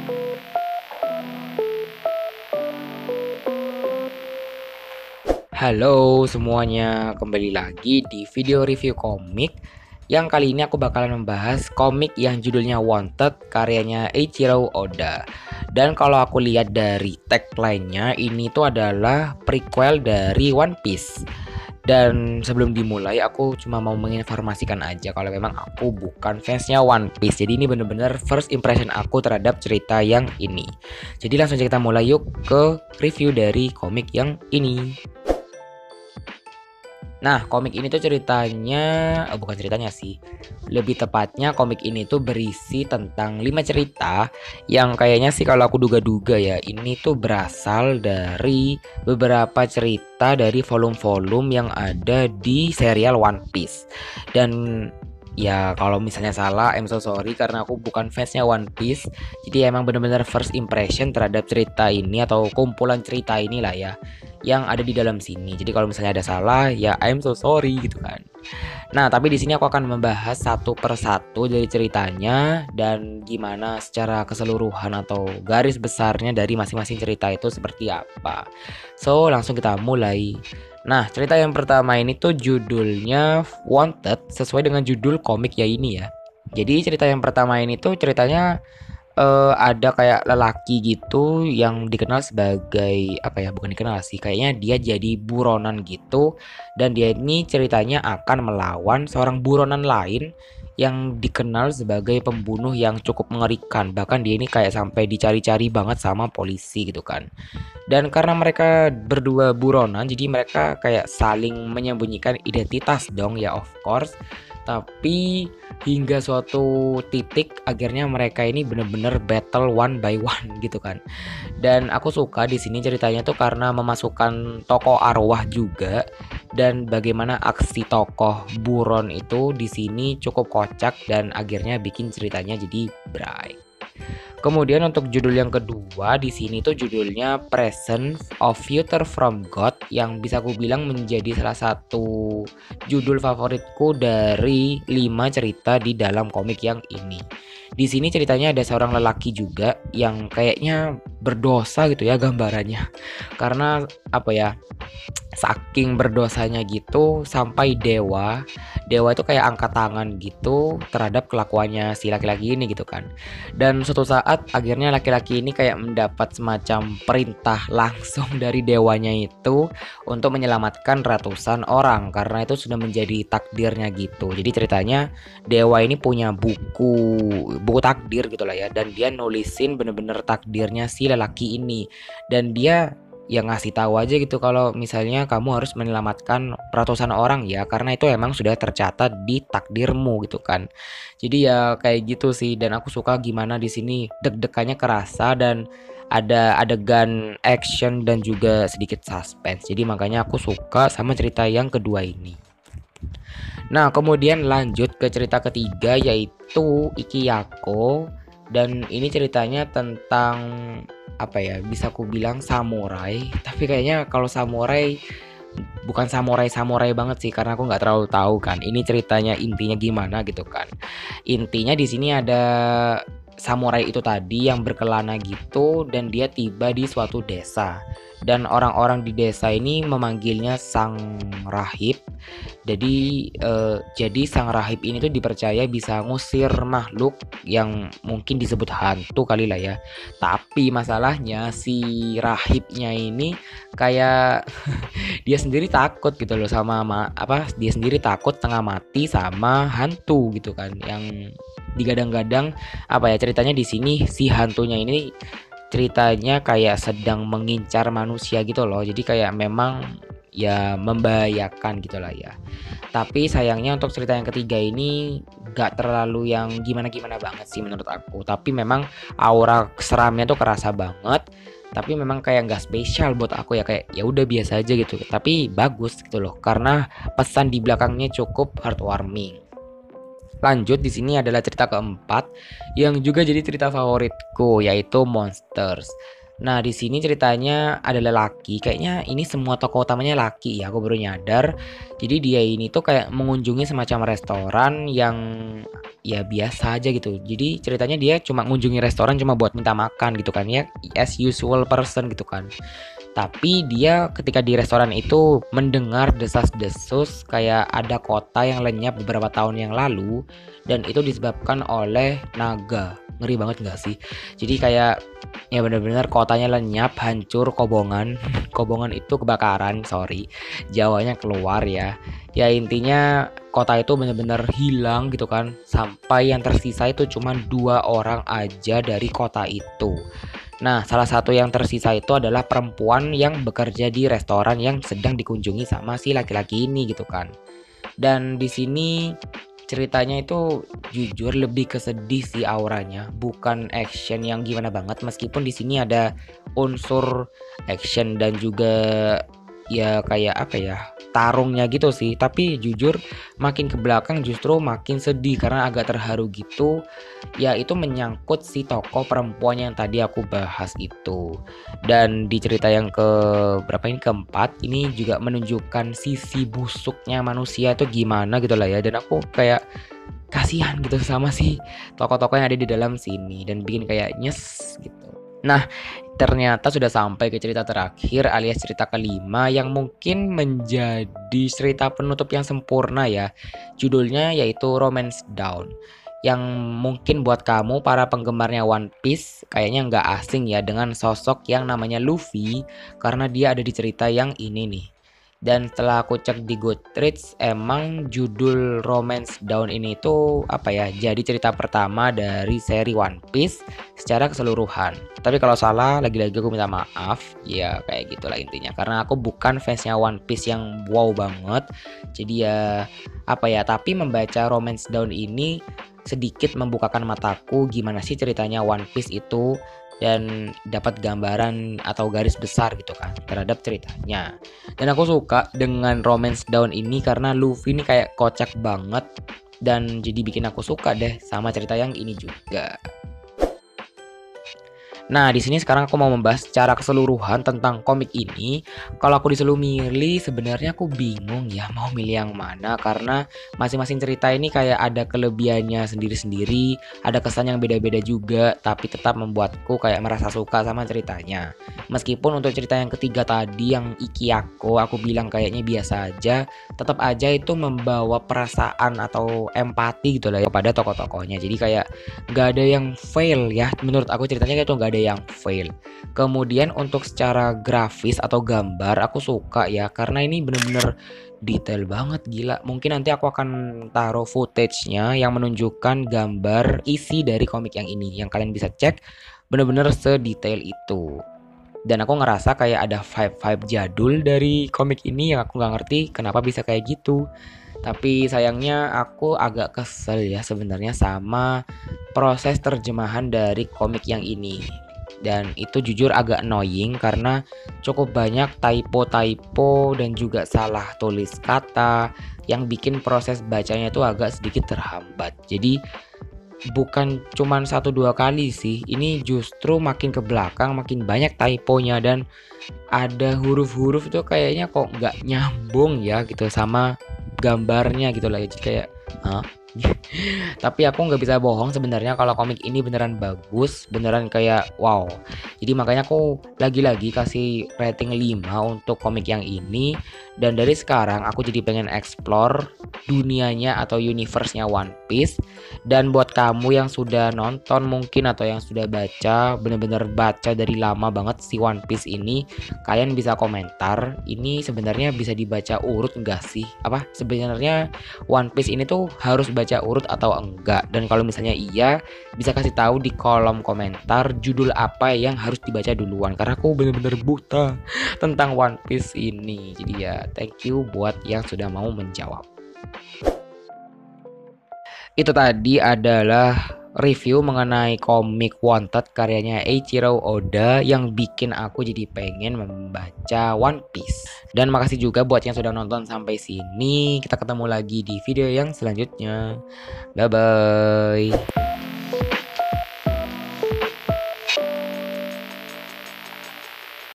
Halo semuanya, kembali lagi di video review komik. Yang kali ini aku bakalan membahas komik yang judulnya Wanted karyanya Eiichiro Oda. Dan kalau aku lihat dari tagline-nya, ini tuh adalah prequel dari One Piece. Dan sebelum dimulai, aku cuma mau menginformasikan aja kalau memang aku bukan fansnya One Piece. Jadi ini bener-bener first impression aku terhadap cerita yang ini. Jadi langsung kita mulai yuk ke review dari komik yang ini. Nah, komik ini tuh ceritanya, bukan ceritanya sih. Lebih tepatnya komik ini tuh berisi tentang 5 cerita yang kayaknya sih kalau aku duga-duga ya, ini tuh berasal dari beberapa cerita dari volume-volume yang ada di serial One Piece. Dan ya kalau misalnya salah, I'm so sorry karena aku bukan fansnya One Piece. Jadi emang bener-bener first impression terhadap cerita ini atau kumpulan cerita inilah ya yang ada di dalam sini. Jadi kalau misalnya ada salah ya I'm so sorry gitu kan. Nah, tapi di sini aku akan membahas satu persatu dari ceritanya dan gimana secara keseluruhan atau garis besarnya dari masing-masing cerita itu seperti apa. So, langsung kita mulai. Nah, cerita yang pertama ini tuh judulnya Wanted sesuai dengan judul komik ya ini ya. Jadi cerita yang pertama ini tuh ceritanya ada kayak lelaki gitu yang dikenal sebagai apa ya, bukan dikenal sih, kayaknya dia jadi buronan gitu. Dan dia ini ceritanya akan melawan seorang buronan lain yang dikenal sebagai pembunuh yang cukup mengerikan. Bahkan dia ini kayak sampai dicari-cari banget sama polisi gitu kan. Dan karena mereka berdua buronan, jadi mereka kayak saling menyembunyikan identitas dong ya, of course. Tapi hingga suatu titik akhirnya mereka ini bener-bener battle one by one gitu kan. Dan aku suka di sini ceritanya tuh karena memasukkan tokoh arwah juga, dan bagaimana aksi tokoh buron itu di sini cukup kocak dan akhirnya bikin ceritanya jadi bright. Kemudian untuk judul yang kedua di sini tuh judulnya Presence of Future from God, yang bisa aku bilang menjadi salah satu judul favoritku dari 5 cerita di dalam komik yang ini. Di sini ceritanya ada seorang lelaki juga yang kayaknya berdosa gitu ya gambarannya. Karena apa ya? Saking berdosanya gitu sampai dewa itu kayak angkat tangan gitu terhadap kelakuannya si laki-laki ini gitu kan. Dan suatu saat akhirnya laki-laki ini kayak mendapat semacam perintah langsung dari dewanya itu untuk menyelamatkan ratusan orang karena itu sudah menjadi takdirnya gitu. Jadi ceritanya dewa ini punya buku takdir gitu lah ya, dan dia nulisin bener-bener takdirnya si lelaki ini. Dan dia yang ngasih tahu aja gitu kalau misalnya kamu harus menyelamatkan ratusan orang ya, karena itu emang sudah tercatat di takdirmu gitu kan. Jadi ya kayak gitu sih, dan aku suka gimana di sini deg-degannya kerasa dan ada adegan action dan juga sedikit suspense. Jadi makanya aku suka sama cerita yang kedua ini. Nah, kemudian lanjut ke cerita ketiga yaitu Ikiyako. Dan ini ceritanya tentang apa ya, bisa aku bilang samurai, tapi kayaknya kalau samurai bukan samurai banget sih karena aku nggak terlalu tahu kan ini ceritanya intinya gimana gitu kan. Intinya di sini ada samurai itu tadi yang berkelana gitu, dan dia tiba di suatu desa, dan orang-orang di desa ini memanggilnya sang rahib. Jadi sang rahib ini tuh dipercaya bisa ngusir makhluk yang mungkin disebut hantu kali lah ya. Tapi masalahnya si rahibnya ini kayak dia sendiri takut gitu loh sama dia sendiri takut tengah mati sama hantu gitu kan, yang digadang-gadang apa ya, ceritanya di sini si hantunya ini ceritanya kayak sedang mengincar manusia gitu loh. Jadi kayak memang ya membahayakan gitulah ya. Tapi sayangnya untuk cerita yang ketiga ini gak terlalu yang gimana-gimana banget sih menurut aku. Tapi memang aura seramnya tuh kerasa banget. Tapi memang kayak gak spesial buat aku ya, kayak ya udah biasa aja gitu. Tapi bagus gitu loh karena pesan di belakangnya cukup heartwarming. Lanjut di sini adalah cerita keempat yang juga jadi cerita favoritku yaitu Monsters. Nah, di sini ceritanya ada lelaki, kayaknya ini semua tokoh utamanya laki ya, aku baru nyadar. Jadi dia ini tuh kayak mengunjungi semacam restoran yang ya biasa aja gitu. Jadi ceritanya dia cuma ngunjungi restoran cuma buat minta makan gitu kan ya, as usual person gitu kan. Tapi dia ketika di restoran itu mendengar desas-desus kayak ada kota yang lenyap beberapa tahun yang lalu dan itu disebabkan oleh naga. Ngeri banget nggak sih? Jadi kayak ya benar-benar kotanya lenyap, hancur, kobongan. Kobongan itu kebakaran, sorry. Jawanya keluar ya. Ya intinya kota itu benar-benar hilang gitu kan. Sampai yang tersisa itu cuma 2 orang aja dari kota itu. Nah, salah satu yang tersisa itu adalah perempuan yang bekerja di restoran yang sedang dikunjungi sama si laki-laki ini gitu kan. Dan di sini ceritanya itu jujur lebih ke sedih sih auranya, bukan action yang gimana banget meskipun di sini ada unsur action dan juga ya kayak apa ya, tarungnya gitu sih. Tapi jujur makin ke belakang justru makin sedih karena agak terharu gitu. Ya itu menyangkut si tokoh perempuan yang tadi aku bahas itu. Dan di cerita yang ke berapa ini, keempat, ini juga menunjukkan sisi busuknya manusia itu gimana gitu lah ya. Dan aku kayak kasihan gitu sama si tokoh-tokoh yang ada di dalam sini dan bikin kayak nyes gitu. Nah, ternyata sudah sampai ke cerita terakhir alias cerita kelima yang mungkin menjadi cerita penutup yang sempurna ya. Judulnya yaitu Romance Down. Yang mungkin buat kamu para penggemarnya One Piece kayaknya nggak asing ya dengan sosok yang namanya Luffy karena dia ada di cerita yang ini nih. Dan setelah aku cek di Goodreads, emang judul Romance Down ini tuh apa ya, jadi cerita pertama dari seri One Piece secara keseluruhan. Tapi kalau salah, lagi-lagi aku minta maaf. Ya kayak gitulah intinya. Karena aku bukan fansnya One Piece yang wow banget. Jadi ya apa ya, tapi membaca Romance Down ini sedikit membukakan mataku gimana sih ceritanya One Piece itu dan dapat gambaran atau garis besar gitu kan terhadap ceritanya. Dan aku suka dengan Romance Down ini karena Luffy ini kayak kocak banget dan jadi bikin aku suka deh sama cerita yang ini juga. Nah, di sini sekarang aku mau membahas secara keseluruhan tentang komik ini. Kalau aku disuruh milih, sebenarnya aku bingung ya mau milih yang mana karena masing-masing cerita ini kayak ada kelebihannya sendiri-sendiri, ada kesan yang beda-beda juga, tapi tetap membuatku kayak merasa suka sama ceritanya. Meskipun untuk cerita yang ketiga tadi yang Ikiyako aku bilang kayaknya biasa aja, tetap aja itu membawa perasaan atau empati gitu lah ya kepada tokoh-tokohnya. Jadi kayak nggak ada yang fail ya, menurut aku ceritanya kayak tuh nggak ada yang fail. Kemudian untuk secara grafis atau gambar aku suka ya karena ini bener-bener detail banget, gila. Mungkin nanti aku akan taruh footage-nya yang menunjukkan gambar isi dari komik yang ini yang kalian bisa cek bener-bener sedetail itu. Dan aku ngerasa kayak ada vibe-vibe jadul dari komik ini yang aku nggak ngerti kenapa bisa kayak gitu. Tapi sayangnya aku agak kesel ya sebenarnya sama proses terjemahan dari komik yang ini. Dan itu jujur agak annoying karena cukup banyak typo-typo dan juga salah tulis kata yang bikin proses bacanya itu agak sedikit terhambat. Jadi bukan cuman 1-2 kali sih, ini justru makin ke belakang makin banyak typonya dan ada huruf-huruf itu kayaknya kok nggak nyambung ya gitu sama gambarnya gitu lah. Jadi kayak hah? Tapi aku nggak bisa bohong sebenarnya kalau komik ini beneran bagus, beneran kayak wow. Jadi makanya aku lagi-lagi kasih rating 5 untuk komik yang ini. Dan dari sekarang aku jadi pengen explore dunianya atau universe-nya One Piece. Dan buat kamu yang sudah nonton mungkin atau yang sudah baca, bener-bener baca dari lama banget si One Piece ini, kalian bisa komentar ini sebenarnya bisa dibaca urut enggak sih? Apa sebenarnya One Piece ini tuh harus baca urut atau enggak? Dan kalau misalnya iya, bisa kasih tahu di kolom komentar judul apa yang harus dibaca duluan karena aku bener-bener buta tentang One Piece ini. Jadi ya thank you buat yang sudah mau menjawab. Itu tadi adalah review mengenai komik Wanted karyanya Eiichiro Oda yang bikin aku jadi pengen membaca One Piece. Dan makasih juga buat yang sudah nonton sampai sini. Kita ketemu lagi di video yang selanjutnya. Bye bye.